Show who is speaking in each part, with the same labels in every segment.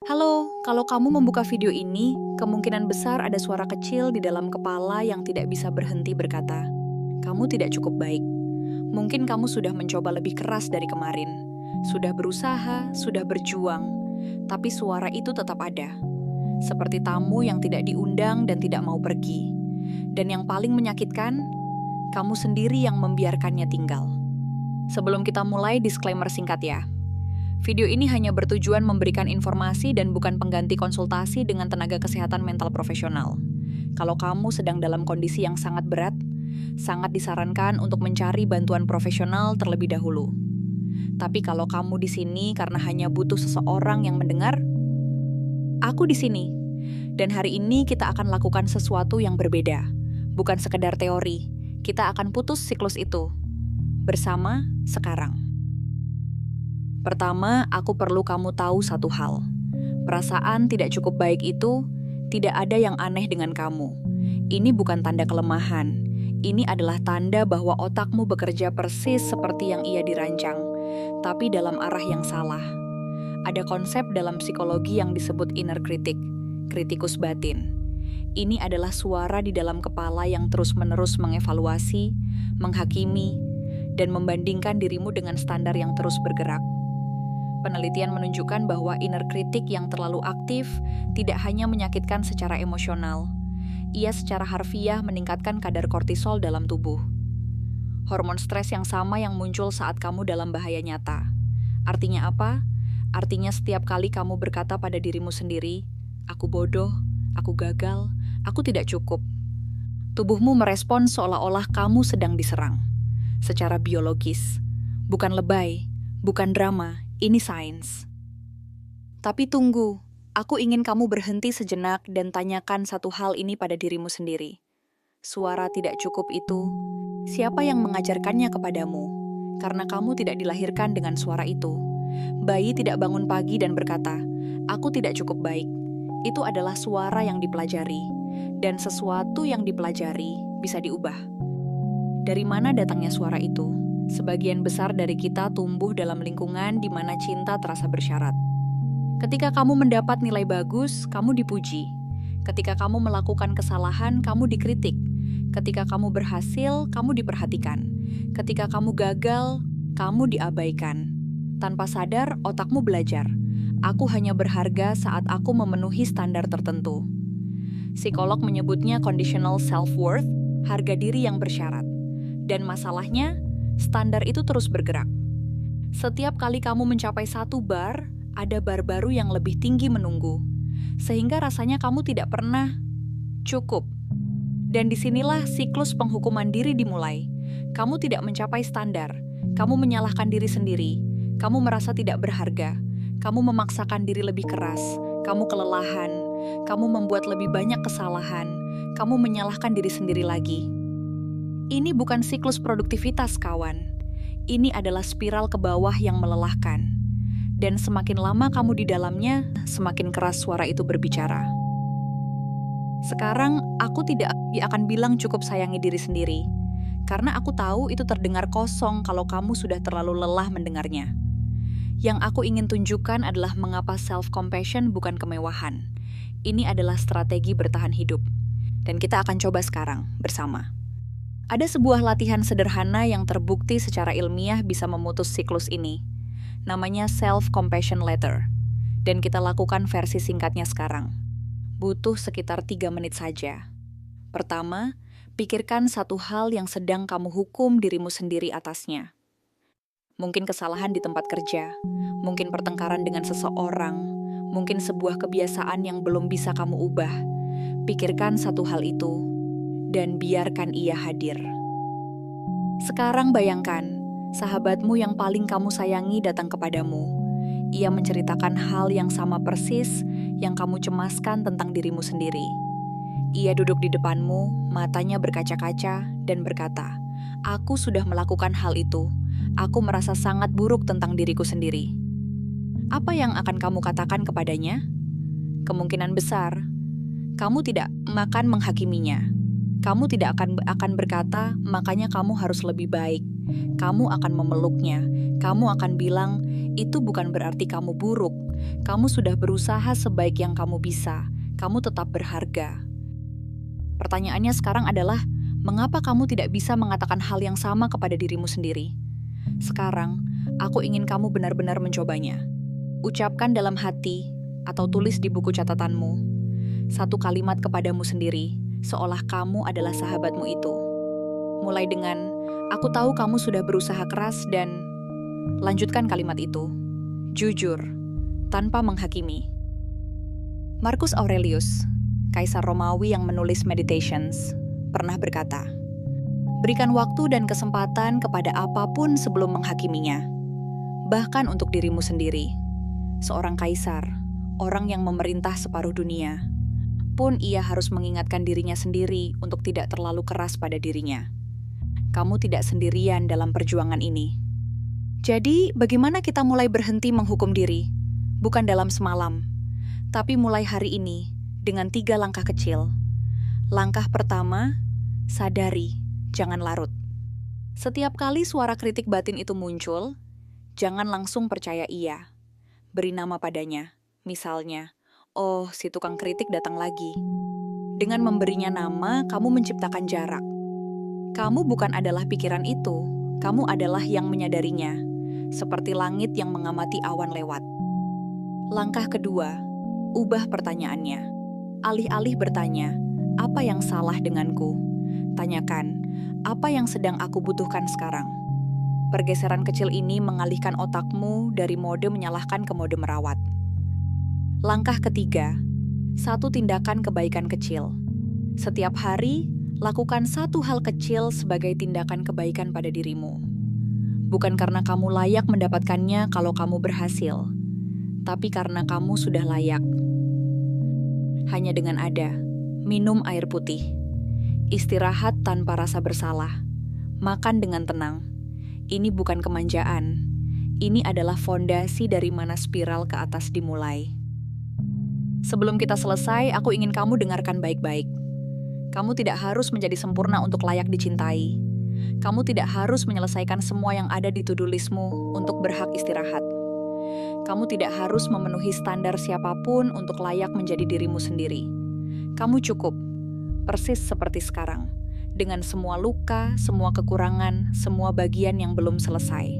Speaker 1: Halo, kalau kamu membuka video ini, kemungkinan besar ada suara kecil di dalam kepala yang tidak bisa berhenti berkata, "Kamu tidak cukup baik." Mungkin kamu sudah mencoba lebih keras dari kemarin, sudah berusaha, sudah berjuang, tapi suara itu tetap ada. Seperti tamu yang tidak diundang dan tidak mau pergi. Dan yang paling menyakitkan, kamu sendiri yang membiarkannya tinggal. Sebelum kita mulai, disclaimer singkat ya. Video ini hanya bertujuan memberikan informasi dan bukan pengganti konsultasi dengan tenaga kesehatan mental profesional. Kalau kamu sedang dalam kondisi yang sangat berat, sangat disarankan untuk mencari bantuan profesional terlebih dahulu. Tapi kalau kamu di sini karena hanya butuh seseorang yang mendengar, aku di sini. Dan hari ini kita akan lakukan sesuatu yang berbeda. Bukan sekedar teori, kita akan putus siklus itu. Bersama sekarang. Pertama, aku perlu kamu tahu satu hal. Perasaan tidak cukup baik itu tidak ada yang aneh dengan kamu. Ini bukan tanda kelemahan. Ini adalah tanda bahwa otakmu bekerja persis seperti yang ia dirancang, tapi dalam arah yang salah. Ada konsep dalam psikologi yang disebut inner critic, kritikus batin. Ini adalah suara di dalam kepala yang terus-menerus mengevaluasi, menghakimi, dan membandingkan dirimu dengan standar yang terus bergerak. Penelitian menunjukkan bahwa inner critic yang terlalu aktif tidak hanya menyakitkan secara emosional, ia secara harfiah meningkatkan kadar kortisol dalam tubuh. Hormon stres yang sama yang muncul saat kamu dalam bahaya nyata. Artinya apa? Artinya setiap kali kamu berkata pada dirimu sendiri, "Aku bodoh, aku gagal, aku tidak cukup." Tubuhmu merespon seolah-olah kamu sedang diserang. Secara biologis, bukan lebay, bukan drama. Ini sains. Tapi tunggu, aku ingin kamu berhenti sejenak dan tanyakan satu hal ini pada dirimu sendiri. Suara tidak cukup itu, siapa yang mengajarkannya kepadamu? Karena kamu tidak dilahirkan dengan suara itu. Bayi tidak bangun pagi dan berkata, "Aku tidak cukup baik." Itu adalah suara yang dipelajari, dan sesuatu yang dipelajari bisa diubah. Dari mana datangnya suara itu? Sebagian besar dari kita tumbuh dalam lingkungan di mana cinta terasa bersyarat. Ketika kamu mendapat nilai bagus, kamu dipuji. Ketika kamu melakukan kesalahan, kamu dikritik. Ketika kamu berhasil, kamu diperhatikan. Ketika kamu gagal, kamu diabaikan. Tanpa sadar, otakmu belajar. Aku hanya berharga saat aku memenuhi standar tertentu. Psikolog menyebutnya conditional self-worth, harga diri yang bersyarat. Dan masalahnya, standar itu terus bergerak. Setiap kali kamu mencapai satu bar, ada bar baru yang lebih tinggi menunggu. Sehingga rasanya kamu tidak pernah cukup. Dan disinilah siklus penghukuman diri dimulai. Kamu tidak mencapai standar. Kamu menyalahkan diri sendiri. Kamu merasa tidak berharga. Kamu memaksakan diri lebih keras. Kamu kelelahan. Kamu membuat lebih banyak kesalahan. Kamu menyalahkan diri sendiri lagi. Ini bukan siklus produktivitas, kawan. Ini adalah spiral ke bawah yang melelahkan. Dan semakin lama kamu di dalamnya, semakin keras suara itu berbicara. Sekarang, aku tidak akan bilang cukup sayangi diri sendiri. Karena aku tahu itu terdengar kosong kalau kamu sudah terlalu lelah mendengarnya. Yang aku ingin tunjukkan adalah mengapa self-compassion bukan kemewahan. Ini adalah strategi bertahan hidup. Dan kita akan coba sekarang, bersama. Ada sebuah latihan sederhana yang terbukti secara ilmiah bisa memutus siklus ini. Namanya self-compassion letter. Dan kita lakukan versi singkatnya sekarang. Butuh sekitar 3 menit saja. Pertama, pikirkan satu hal yang sedang kamu hukum dirimu sendiri atasnya. Mungkin kesalahan di tempat kerja, mungkin pertengkaran dengan seseorang, mungkin sebuah kebiasaan yang belum bisa kamu ubah. Pikirkan satu hal itu, dan biarkan ia hadir. Sekarang bayangkan, sahabatmu yang paling kamu sayangi datang kepadamu. Ia menceritakan hal yang sama persis yang kamu cemaskan tentang dirimu sendiri. Ia duduk di depanmu, matanya berkaca-kaca, dan berkata, "Aku sudah melakukan hal itu. Aku merasa sangat buruk tentang diriku sendiri." Apa yang akan kamu katakan kepadanya? Kemungkinan besar, kamu tidak akan menghakiminya. Kamu tidak akan berkata, "Makanya kamu harus lebih baik." Kamu akan memeluknya. Kamu akan bilang, "Itu bukan berarti kamu buruk. Kamu sudah berusaha sebaik yang kamu bisa. Kamu tetap berharga. Pertanyaannya sekarang adalah, mengapa kamu tidak bisa mengatakan hal yang sama kepada dirimu sendiri? Sekarang, aku ingin kamu benar-benar mencobanya. Ucapkan dalam hati atau tulis di buku catatanmu satu kalimat kepadamu sendiri, seolah kamu adalah sahabatmu itu. Mulai dengan, aku tahu kamu sudah berusaha keras dan lanjutkan kalimat itu. Jujur, tanpa menghakimi. Marcus Aurelius, Kaisar Romawi yang menulis Meditations, pernah berkata, berikan waktu dan kesempatan kepada apapun sebelum menghakiminya, bahkan untuk dirimu sendiri. Seorang kaisar, orang yang memerintah separuh dunia, pun ia harus mengingatkan dirinya sendiri untuk tidak terlalu keras pada dirinya. Kamu tidak sendirian dalam perjuangan ini. Jadi, bagaimana kita mulai berhenti menghukum diri? Bukan dalam semalam, tapi mulai hari ini dengan 3 langkah kecil. Langkah pertama, sadari, jangan larut. Setiap kali suara kritik batin itu muncul, jangan langsung percaya iya. Beri nama padanya, misalnya, oh si tukang kritik datang lagi. Dengan memberinya nama, kamu menciptakan jarak. Kamu bukan adalah pikiran itu, kamu adalah yang menyadarinya, seperti langit yang mengamati awan lewat. Langkah kedua, ubah pertanyaannya. Alih-alih bertanya, apa yang salah denganku? Tanyakan, apa yang sedang aku butuhkan sekarang? Pergeseran kecil ini mengalihkan otakmu dari mode menyalahkan ke mode merawat. Langkah ketiga, satu tindakan kebaikan kecil. Setiap hari, lakukan satu hal kecil sebagai tindakan kebaikan pada dirimu. Bukan karena kamu layak mendapatkannya kalau kamu berhasil, tapi karena kamu sudah layak. Hanya dengan ada, minum air putih, istirahat tanpa rasa bersalah, makan dengan tenang. Ini bukan kemanjaan, ini adalah fondasi dari mana spiral ke atas dimulai. Sebelum kita selesai, aku ingin kamu dengarkan baik-baik. Kamu tidak harus menjadi sempurna untuk layak dicintai. Kamu tidak harus menyelesaikan semua yang ada di to-do listmu untuk berhak istirahat. Kamu tidak harus memenuhi standar siapapun untuk layak menjadi dirimu sendiri. Kamu cukup, persis seperti sekarang. Dengan semua luka, semua kekurangan, semua bagian yang belum selesai.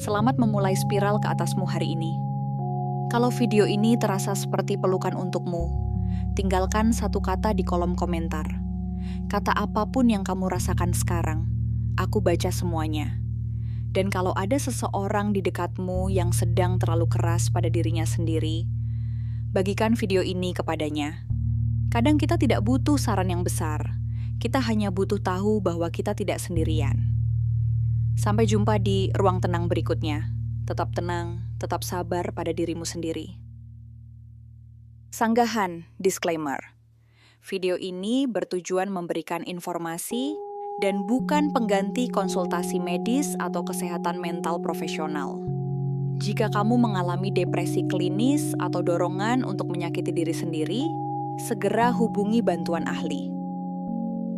Speaker 1: Selamat memulai spiral ke atasmu hari ini. Kalau video ini terasa seperti pelukan untukmu, tinggalkan satu kata di kolom komentar. Kata apapun yang kamu rasakan sekarang, aku baca semuanya. Dan kalau ada seseorang di dekatmu yang sedang terlalu keras pada dirinya sendiri, bagikan video ini kepadanya. Kadang kita tidak butuh saran yang besar. Kita hanya butuh tahu bahwa kita tidak sendirian. Sampai jumpa di ruang tenang berikutnya. Tetap tenang, tetap sabar pada dirimu sendiri. Sanggahan, disclaimer. Video ini bertujuan memberikan informasi dan bukan pengganti konsultasi medis atau kesehatan mental profesional. Jika kamu mengalami depresi klinis atau dorongan untuk menyakiti diri sendiri, segera hubungi bantuan ahli.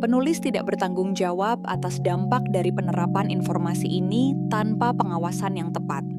Speaker 1: Penulis tidak bertanggung jawab atas dampak dari penerapan informasi ini tanpa pengawasan yang tepat.